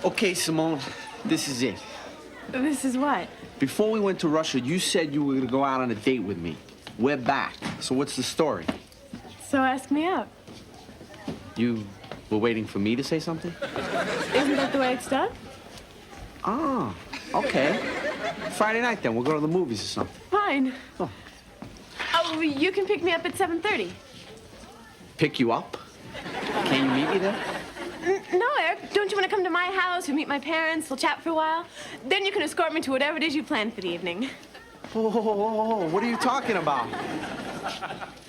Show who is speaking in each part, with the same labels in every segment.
Speaker 1: Okay, Simone, this is it.
Speaker 2: This is what?
Speaker 1: Before we went to Russia, you said you were going to go out on a date with me. We're back. So what's the story?
Speaker 2: So ask me out.
Speaker 1: You were waiting for me to say something?
Speaker 2: Isn't that the way it's done?
Speaker 1: Ah, okay. Friday night, then. We'll go to the movies or something.
Speaker 2: Fine.
Speaker 1: Oh.
Speaker 2: Oh, you can pick me up at 7:30.
Speaker 1: Pick you up? Can you meet me there?
Speaker 2: No, Eric. Don't you want to come to my house? We'll meet my parents. We'll chat for a while. Then you can escort me to whatever it is you plan for the evening.
Speaker 1: Oh, what are you talking about?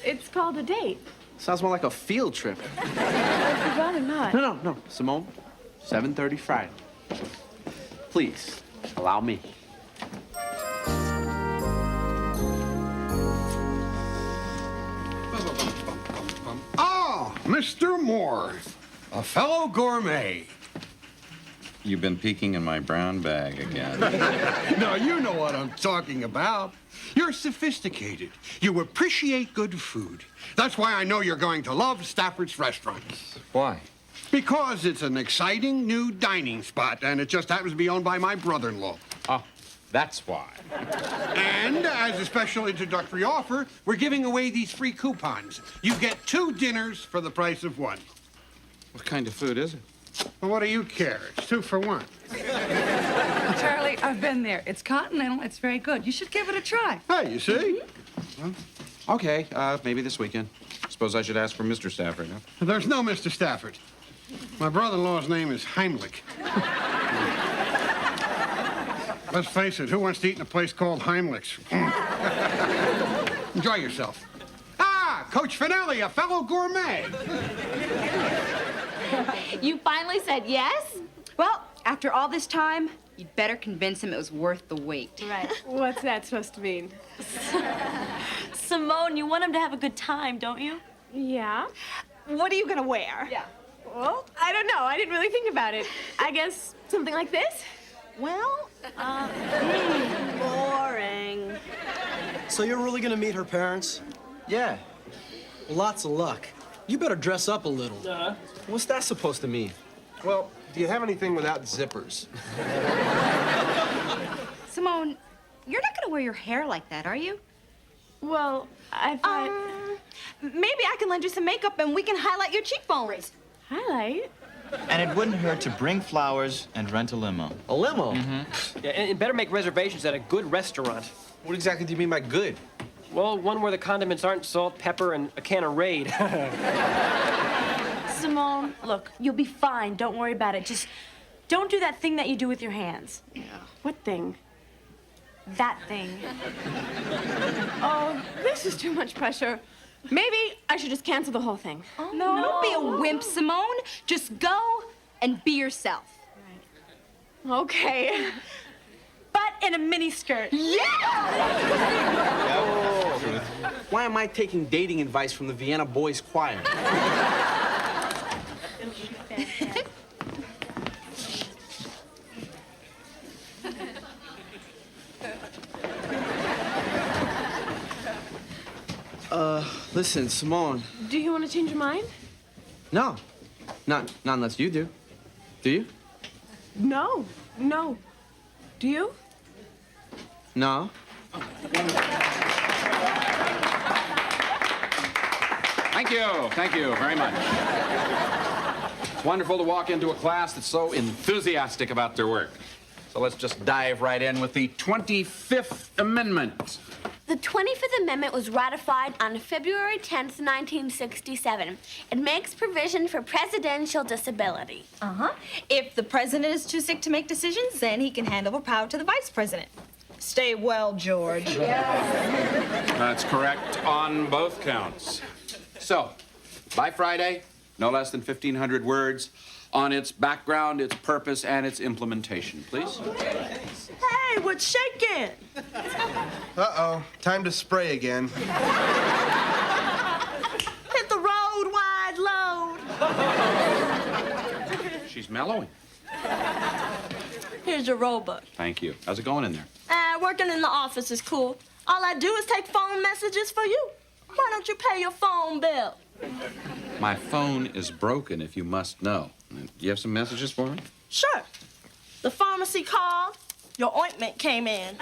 Speaker 2: It's called a date.
Speaker 1: Sounds more like a field trip.
Speaker 2: I'd rather not.
Speaker 1: No. Simone, 7:30 Friday. Please, allow me.
Speaker 3: Ah, Mr. Moore, a fellow gourmet.
Speaker 4: You've been peeking in my brown bag again.
Speaker 3: Now, you know what I'm talking about. You're sophisticated. You appreciate good food. That's why I know you're going to love Stafford's Restaurants.
Speaker 4: Why?
Speaker 3: Because it's an exciting new dining spot, and it just happens to be owned by my brother-in-law.
Speaker 4: Oh, that's why.
Speaker 3: And as a special introductory offer, we're giving away these free coupons. You get 2 dinners for the price of 1.
Speaker 4: What kind of food is it?
Speaker 3: Well, what do you care? It's 2 for 1.
Speaker 5: Charlie, I've been there. It's continental. It's very good. You should give it a try.
Speaker 3: Hey, you see?
Speaker 4: Okay, maybe this weekend. Suppose I should ask for Mr. Stafford, huh?
Speaker 3: There's no Mr. Stafford. My brother-in-law's name is Heimlich. Let's face it, who wants to eat in a place called Heimlich's? Enjoy yourself. Ah, Coach Finelli, a fellow gourmet.
Speaker 6: You finally said yes?
Speaker 7: Well, after all this time, you'd better convince him it was worth the wait.
Speaker 6: Right.
Speaker 2: What's that supposed to mean?
Speaker 6: Simone, you want him to have a good time, don't you?
Speaker 2: Yeah.
Speaker 6: What are you gonna wear?
Speaker 2: Yeah. Well, I don't know. I didn't really think about it. I guess something like this?
Speaker 6: Well, boring.
Speaker 8: So you're really gonna meet her parents?
Speaker 1: Yeah.
Speaker 8: Well, lots of luck. You better dress up a little.
Speaker 1: What's that supposed to mean?
Speaker 9: Well, do you have anything without zippers?
Speaker 7: Simone, you're not gonna wear your hair like that, are you?
Speaker 2: Well, I thought...
Speaker 6: Maybe I can lend you some makeup and we can highlight your cheekbones.
Speaker 2: Highlight?
Speaker 10: And it wouldn't hurt to bring flowers and rent a limo.
Speaker 1: A limo?
Speaker 11: Yeah, and better make reservations at a good restaurant.
Speaker 9: What exactly do you mean by good?
Speaker 11: Well, one where the condiments aren't salt, pepper, and a can of Raid.
Speaker 6: Simone, look, you'll be fine. Don't worry about it. Just don't do that thing that you do with your hands.
Speaker 2: Yeah. What thing?
Speaker 6: That thing.
Speaker 2: Oh, this is too much pressure. Maybe I should just cancel the whole thing.
Speaker 7: Oh, no, don't be a wimp, Simone. Just go and be yourself.
Speaker 2: Right. Okay.
Speaker 6: But in a mini skirt.
Speaker 1: Why am I taking dating advice from the Vienna Boys Choir? Listen, Simone.
Speaker 2: Do you want to change your mind?
Speaker 1: No. Not unless you do. Do you?
Speaker 2: No. Do you?
Speaker 1: No.
Speaker 4: Thank you very much. It's wonderful to walk into a class that's so enthusiastic about their work. So let's just dive right in with the 25th Amendment.
Speaker 12: The 25th Amendment was ratified on February 10th, 1967. It makes provision for presidential disability.
Speaker 7: If the president is too sick to make decisions, then he can hand over power to the vice president. Stay well, George.
Speaker 4: That's correct on both counts. So, by Friday, no less than 1,500 words on its background, its purpose, and its implementation, please.
Speaker 6: Hey, what's shaking?
Speaker 9: Uh-oh, time to spray again.
Speaker 6: Hit the road, wide load.
Speaker 4: She's mellowing.
Speaker 6: Here's your robot.
Speaker 4: Thank you. How's it going in there?
Speaker 6: Working in the office is cool. All I do is take phone messages for you. Why don't you pay your phone bill?
Speaker 4: My phone is broken, if you must know. Do you have some messages for me?
Speaker 6: Sure. The pharmacy called, your ointment came in.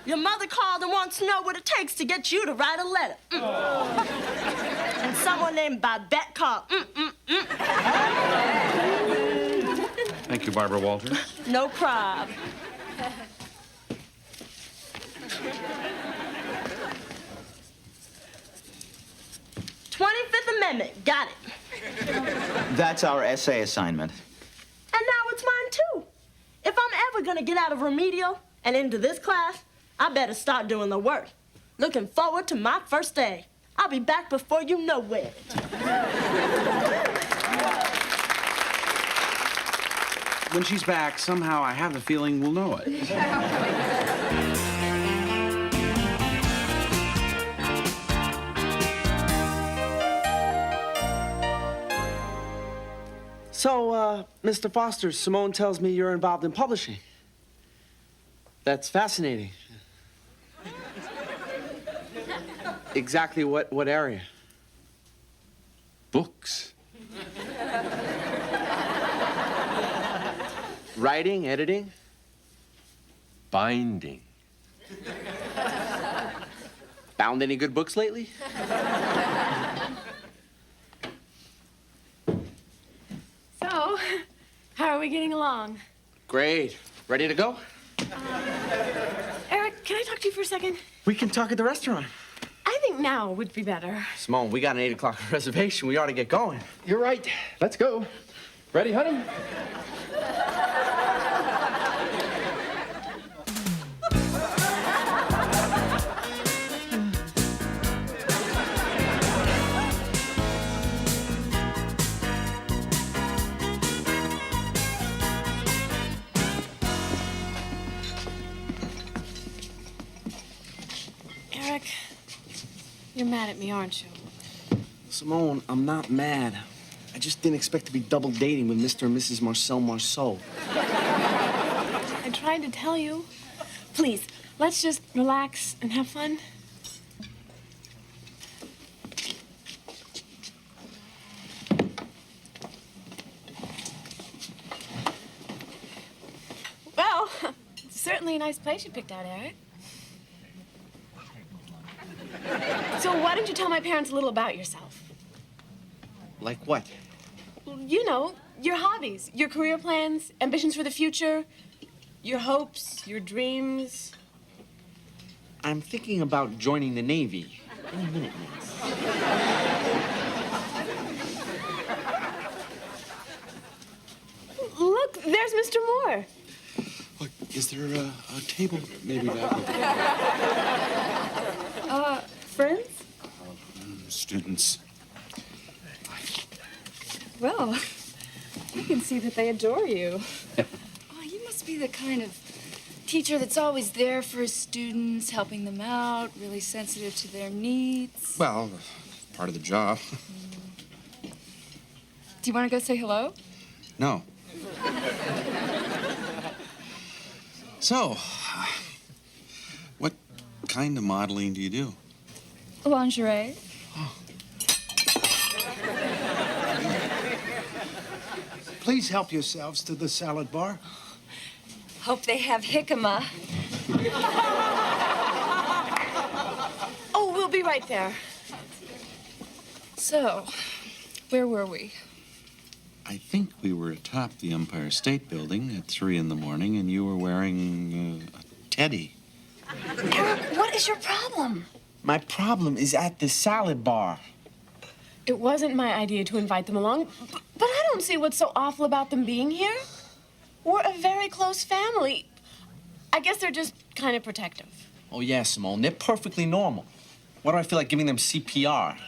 Speaker 6: Your mother called and wants to know what it takes to get you to write a letter. And someone named Babette called.
Speaker 4: Thank you, Barbara Walters.
Speaker 6: No prob. "25th Amendment, got it.
Speaker 10: That's our essay assignment.
Speaker 6: And now it's mine, too. If I'm ever gonna get out of remedial and into this class, I better start doing the work. Looking forward to my first day. I'll be back before you know it.
Speaker 1: When she's back, somehow I have a feeling we'll know it. So, Mr. Foster, Simone tells me you're involved in publishing. That's fascinating. Exactly what area?
Speaker 4: Books.
Speaker 1: Writing, editing?
Speaker 9: Binding.
Speaker 1: Found any good books lately?
Speaker 2: So, how are we getting along?
Speaker 1: Great. Ready to go?
Speaker 2: Eric, can I talk to you for a second?
Speaker 1: We can talk at the restaurant.
Speaker 2: I think now would be better.
Speaker 1: Simone, we got an 8 o'clock reservation. We ought to get going.
Speaker 9: You're right. Let's go. Ready, honey?
Speaker 2: Eric, you're mad at me, aren't you?
Speaker 1: Simone, I'm not mad. I just didn't expect to be double dating with Mr. and Mrs. Marcel Marceau.
Speaker 2: I tried to tell you. Please, let's just relax and have fun. Well, it's certainly a nice place you picked out, Eric. So why don't you tell my parents a little about yourself?
Speaker 1: Like what?
Speaker 2: You know, your hobbies, your career plans, ambitions for the future, your hopes, your dreams.
Speaker 1: I'm thinking about joining the Navy. Any minute now.
Speaker 2: Look, there's Mr. Moore.
Speaker 9: Look, is there a table maybe back there?
Speaker 5: Friends?
Speaker 9: Students.
Speaker 5: Well, you can see that they adore you. Oh, you must be the kind of teacher that's always there for his students, helping them out, really sensitive to their needs.
Speaker 9: Well, part of the job.
Speaker 5: Do you want to go say hello?
Speaker 9: No. So, what kind of modeling do you do?
Speaker 5: Lingerie.
Speaker 8: Please help yourselves to the salad bar.
Speaker 5: Hope they have jicama.
Speaker 2: Oh, we'll be right there.
Speaker 5: So, where were we?
Speaker 9: I think we were atop the Empire State Building at 3 in the morning, and you were wearing a teddy.
Speaker 2: Eric, what is your problem?
Speaker 1: My problem is at the salad bar.
Speaker 2: It wasn't my idea to invite them along, but I don't see what's so awful about them being here. We're a very close family. I guess they're just kind of protective.
Speaker 1: Oh, yeah, Simone. They're perfectly normal. Why do I feel like giving them CPR?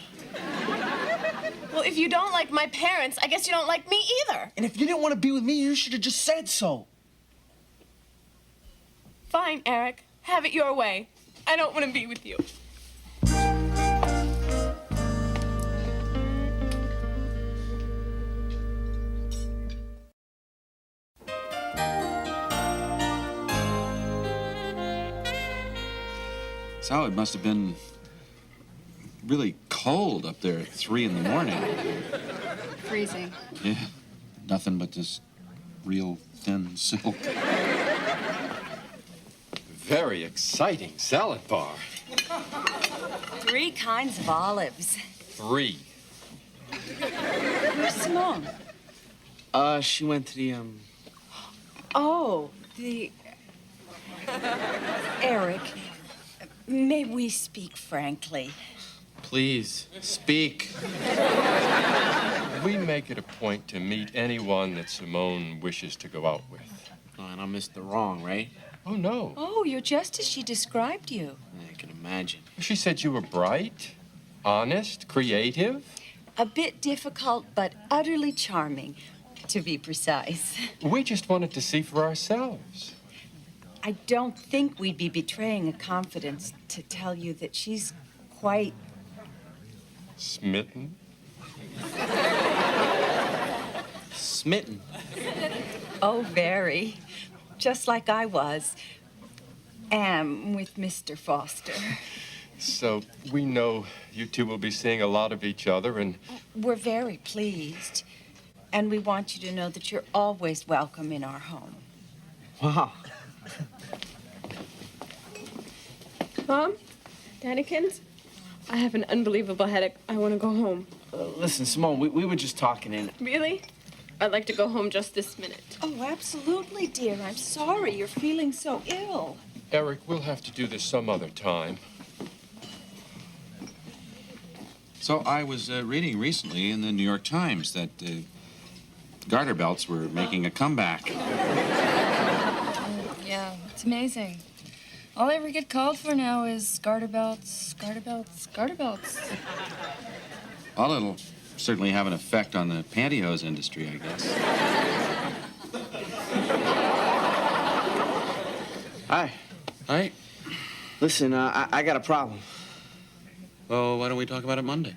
Speaker 2: Well, if you don't like my parents, I guess you don't like me either.
Speaker 1: And if you didn't want to be with me, you should have just said so.
Speaker 2: Fine, Eric. Have it your way. I don't want to be with you.
Speaker 9: So it must have been really cold up there at 3 in the morning.
Speaker 5: freezing.
Speaker 9: Yeah, nothing but this real thin silk.
Speaker 13: Very exciting salad bar.
Speaker 14: 3 kinds of olives.
Speaker 13: 3.
Speaker 14: Where's Simone?
Speaker 1: She went to the,
Speaker 14: Oh, Eric, may we speak frankly?
Speaker 1: Please, speak.
Speaker 13: We make it a point to meet anyone that Simone wishes to go out with.
Speaker 1: Oh, and I missed the wrong, right?
Speaker 13: Oh, no.
Speaker 14: Oh, you're just as she described you.
Speaker 1: I can imagine.
Speaker 13: She said you were bright, honest, creative.
Speaker 14: A bit difficult, but utterly charming, to be precise.
Speaker 13: We just wanted to see for ourselves.
Speaker 14: I don't think we'd be betraying a confidence to tell you that she's quite...
Speaker 13: Smitten?
Speaker 1: Smitten.
Speaker 14: Oh, very. Just like I was. Am with Mr. Foster.
Speaker 13: So we know you two will be seeing a lot of each other, and
Speaker 14: We're very pleased. And we want you to know that you're always welcome in our home.
Speaker 1: Wow.
Speaker 2: Mom? Daddykins? I have an unbelievable headache. I want to go home.
Speaker 1: Listen, Simone, we were just talking and...
Speaker 2: Really? I'd like to go home just this minute.
Speaker 14: Oh, absolutely, dear. I'm sorry you're feeling so ill.
Speaker 13: Eric, we'll have to do this some other time.
Speaker 9: So I was reading recently in the New York Times that garter belts were making a comeback.
Speaker 5: Yeah, it's amazing. All I ever get called for now is garter belts, garter belts, garter belts.
Speaker 9: Well, it'll certainly have an effect on the pantyhose industry, I guess.
Speaker 1: Hi.
Speaker 9: Hi.
Speaker 1: Listen, I got a problem.
Speaker 9: Well, why don't we talk about it Monday?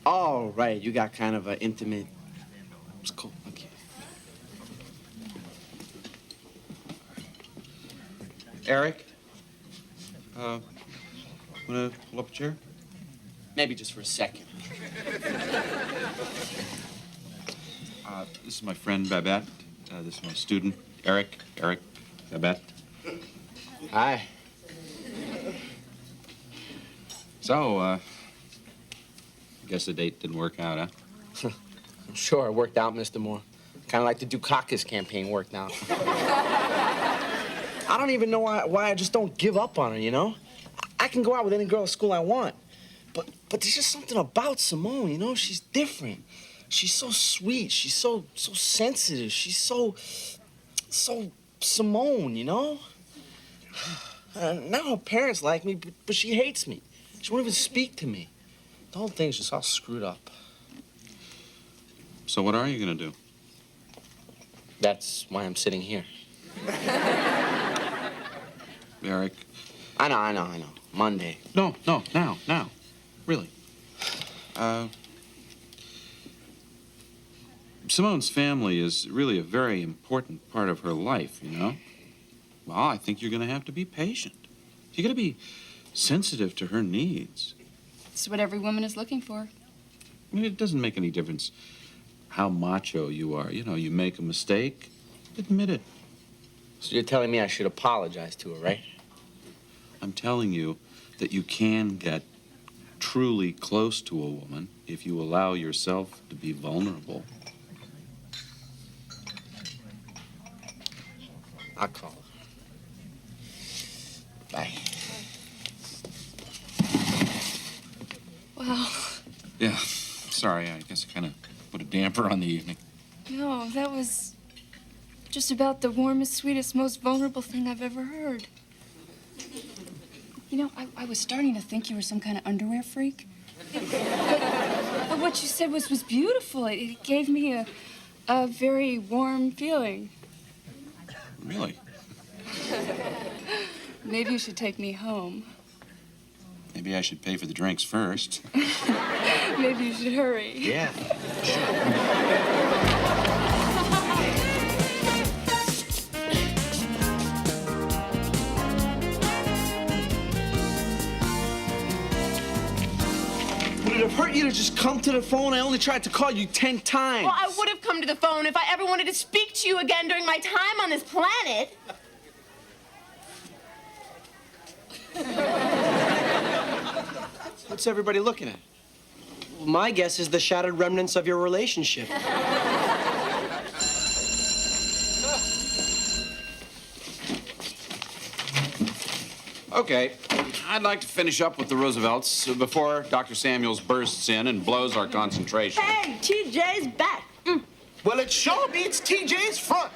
Speaker 1: Oh, right. You got kind of an intimate... It's cool. Okay.
Speaker 9: Eric? Wanna pull up a chair?
Speaker 1: Maybe just for a second.
Speaker 9: This is my friend Babette. This is my student, Eric. Eric, Babette.
Speaker 1: Hi.
Speaker 9: So, I guess the date didn't work out, huh?
Speaker 1: I'm sure it worked out, Mr. Moore. Kind of like the Dukakis campaign worked out. I don't even know why I just don't give up on her, you know? I can go out with any girl at school I want. But there's just something about Simone, you know? She's different. She's so sweet. She's so sensitive. She's so Simone, you know? Now her parents like me, but she hates me. She won't even speak to me. The whole thing's just all screwed up.
Speaker 9: So what are you gonna do?
Speaker 1: That's why I'm sitting here.
Speaker 9: Eric?
Speaker 1: I know. Monday.
Speaker 9: No, now. Really. Simone's family is really a very important part of her life, you know? Well, I think you're gonna have to be patient. You gotta be sensitive to her needs.
Speaker 5: It's what every woman is looking for.
Speaker 9: I mean, it doesn't make any difference how macho you are. You know, you make a mistake, admit it.
Speaker 1: So you're telling me I should apologize to her, right?
Speaker 9: I'm telling you that you can get truly close to a woman if you allow yourself to be vulnerable.
Speaker 1: I'll call her. Bye.
Speaker 5: Wow.
Speaker 9: Yeah, sorry, I guess I kind of put a damper on the evening.
Speaker 5: No, that was just about the warmest, sweetest, most vulnerable thing I've ever heard. You know, I was starting to think you were some kind of underwear freak. But what you said was beautiful. It gave me a very warm feeling.
Speaker 9: Really?
Speaker 5: Maybe you should take me home.
Speaker 9: Maybe I should pay for the drinks first.
Speaker 5: Maybe you should hurry.
Speaker 1: Yeah.
Speaker 15: Put it up
Speaker 1: hurt you to just come to the phone? I only tried to call you 10 times.
Speaker 2: Well, I would have come to the phone if I ever wanted to speak to you again during my time on this planet.
Speaker 11: What's everybody looking at? Well, my guess is the shattered remnants of your relationship.
Speaker 4: Okay, I'd like to finish up with the Roosevelts before Dr. Samuels bursts in and blows our concentration.
Speaker 6: Hey, TJ's back.
Speaker 1: Well, it sure beats TJ's front.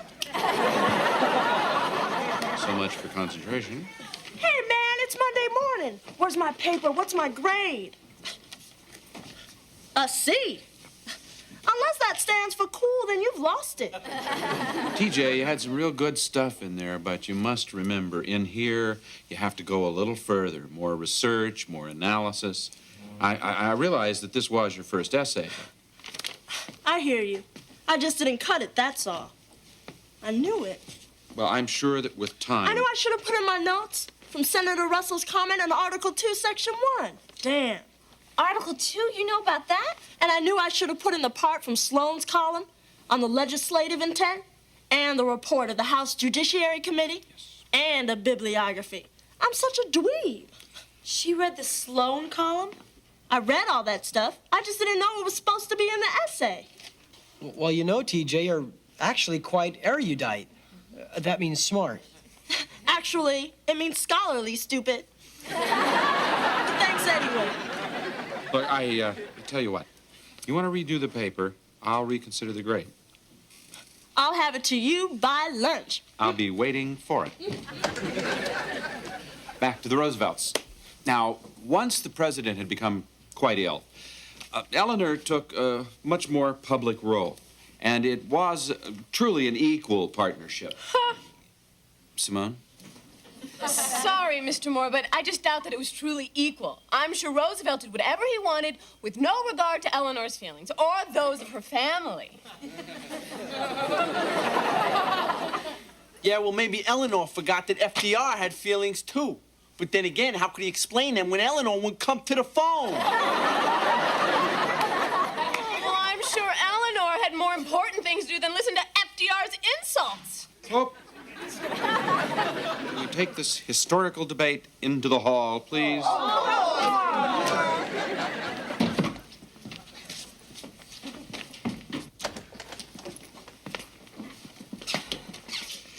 Speaker 4: So much for concentration.
Speaker 6: Hey, man, it's Monday morning. Where's my paper? What's my grade? A C. Unless that stands for cool, then you've lost it.
Speaker 9: TJ, you had some real good stuff in there, but you must remember, in here, you have to go a little further. More research, more analysis. I realize that this was your first essay.
Speaker 6: I hear you. I just didn't cut it, that's all. I knew it.
Speaker 9: Well, I'm sure that with time...
Speaker 6: I knew I should have put in my notes from Senator Russell's comment on Article 2, Section 1. Damn.
Speaker 5: Article 2, you know about that?
Speaker 6: And I knew I should have put in the part from Sloane's column on the legislative intent and the report of the House Judiciary Committee and a bibliography. I'm such a dweeb.
Speaker 5: She read the Sloane column?
Speaker 6: I read all that stuff. I just didn't know it was supposed to be in the essay.
Speaker 11: Well, you know, TJ, you're actually quite erudite. That means smart.
Speaker 6: Actually, it means scholarly, stupid. Thanks anyway.
Speaker 9: Look, I tell you what. You want to redo the paper, I'll reconsider the grade.
Speaker 6: I'll have it to you by lunch.
Speaker 9: I'll be waiting for it. Back to the Roosevelts. Now, once the president had become quite ill, Eleanor took a much more public role, and it was truly an equal partnership. Simone?
Speaker 2: Sorry, Mr. Moore, but I just doubt that it was truly equal. I'm sure Roosevelt did whatever he wanted with no regard to Eleanor's feelings or those of her family.
Speaker 1: Yeah, well, maybe Eleanor forgot that FDR had feelings, too. But then again, how could he explain them when Eleanor wouldn't come to the phone?
Speaker 2: Well, I'm sure Eleanor had more important things to do than listen to FDR's insults.
Speaker 9: Oh. Will you take this historical debate into the hall, please?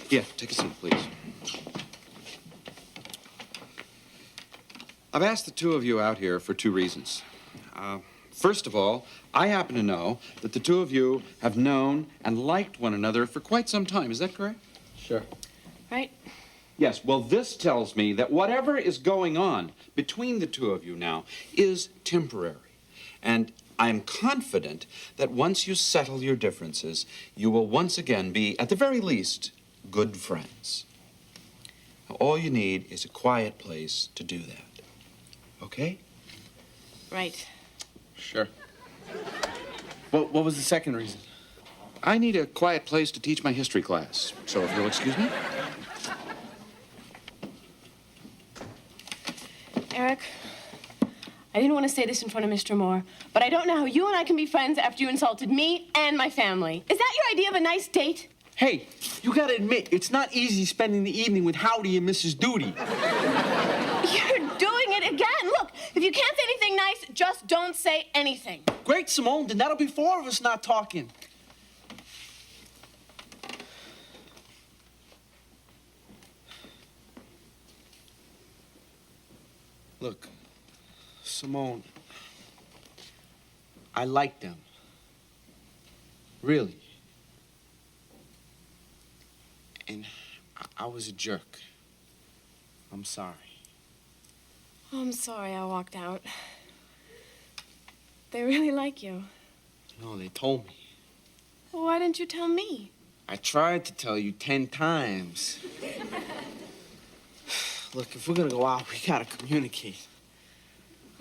Speaker 9: Yeah, take a seat, please. I've asked the two of you out here for two reasons. First of all, I happen to know that the two of you have known and liked one another for quite some time. Is that correct?
Speaker 1: Sure.
Speaker 2: Right?
Speaker 9: Yes, well, this tells me that whatever is going on between the two of you now is temporary. And I'm confident that once you settle your differences, you will once again be, at the very least, good friends. Now, all you need is a quiet place to do that. Okay?
Speaker 2: Right.
Speaker 1: Sure. What was the second reason?
Speaker 9: I need a quiet place to teach my history class. So if you'll excuse me.
Speaker 2: Eric, I didn't want to say this in front of Mr. Moore, but I don't know how you and I can be friends after you insulted me and my family. Is that your idea of a nice date?
Speaker 1: Hey, you gotta admit, it's not easy spending the evening with Howdy and Mrs. Duty.
Speaker 2: You're doing it again. Look, if you can't say anything nice, just don't say anything.
Speaker 1: Great, Simone, then that'll be four of us not talking. Look, Simone, I like them. Really. And I was a jerk. I'm sorry.
Speaker 2: Oh, I'm sorry I walked out. They really like you.
Speaker 1: No, they told me.
Speaker 2: Well, why didn't you tell me?
Speaker 1: I tried to tell you 10 times. Look, if we're gonna go out, we gotta communicate.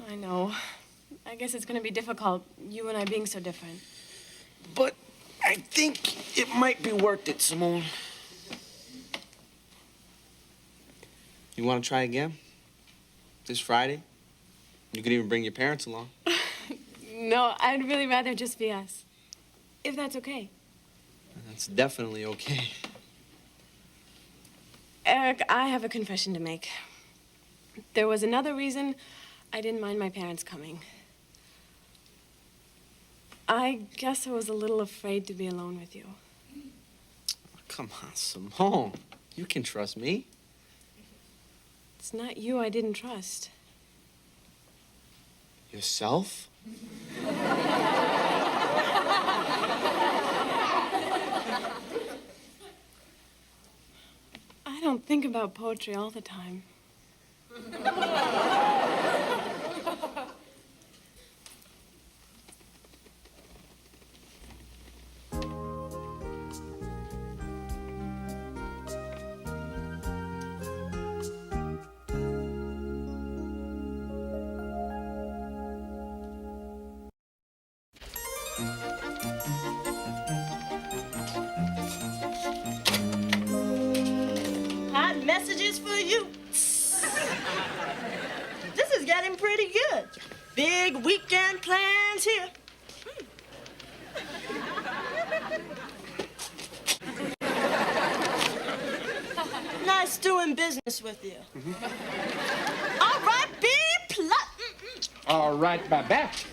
Speaker 2: I know. I guess it's gonna be difficult, you and I being so different.
Speaker 1: But I think it might be worth it, Simone. You wanna try again? This Friday? You could even bring your parents along.
Speaker 2: No, I'd really rather just be us. If that's okay.
Speaker 1: That's definitely okay.
Speaker 2: Eric, I have a confession to make. There was another reason I didn't mind my parents coming. I guess I was a little afraid to be alone with you.
Speaker 1: Come on, Simone. You can trust me.
Speaker 2: It's not you I didn't trust.
Speaker 1: Yourself?
Speaker 2: I don't think about poetry all the time.
Speaker 6: Hot messages for you. This is getting pretty good. Big weekend plans here. Nice doing business with you. All right, be polite.
Speaker 4: All right, Babette.